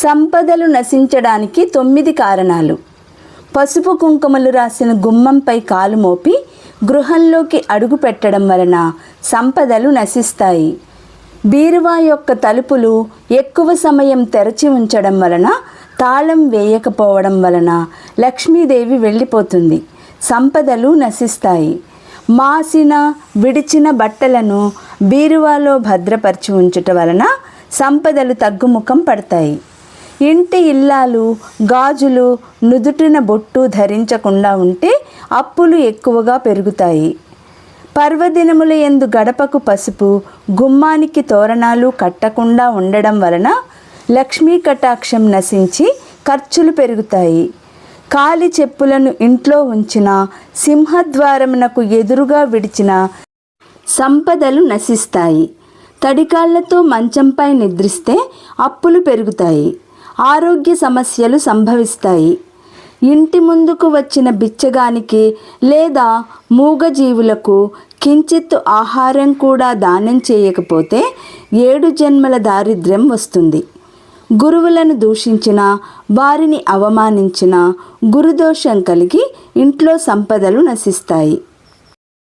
సంపదలు నశించడానికి 9 కారణాలు. పసుపు కుంకుమలు రాసిన గుమ్మంపై కాలు మోపి గృహంలోకి అడుగు పెట్టడం వలన సంపదలు నశిస్తాయి. బీరువా యొక్క తలుపులు ఎక్కువ సమయం తెరచి ఉంచడం వలన, తాళం వేయకపోవడం వలన లక్ష్మీదేవి వెళ్ళిపోతుంది, సంపదలు నశిస్తాయి. మాసిన విడిచిన బట్టలను బీరువాలో భద్రపరిచి ఉంచుట వలన సంపదలు తగ్గుముఖం పడతాయి. ఇంటి ఇల్లాలు గాజులు, నుదుటిన బొట్టు ధరించకుండా ఉంటే అప్పులు ఎక్కువగా పెరుగుతాయి. పర్వదినముల యందు గడపకు పసుపు, గుమ్మానికి తోరణాలు కట్టకుండా ఉండడం వలన లక్ష్మీ కటాక్షం నశించి ఖర్చులు పెరుగుతాయి. కాలి చెప్పులను ఇంట్లో ఉంచిన, సింహద్వారమునకు ఎదురుగా విడిచిన సంపదలు నశిస్తాయి. తడికాళ్లతో మంచంపై నిద్రిస్తే అప్పులు పెరుగుతాయి, ఆరోగ్య సమస్యలు సంభవిస్తాయి. ఇంటి ముందుకు వచ్చిన బిచ్చగానికి లేదా మూగజీవులకు కించిత్తు ఆహారం కూడా దానం చేయకపోతే 7 జన్మల దారిద్ర్యం వస్తుంది. గురువులను దూషించిన, వారిని అవమానించిన గురుదోషం కలిగి ఇంట్లో సంపదలు నశిస్తాయి.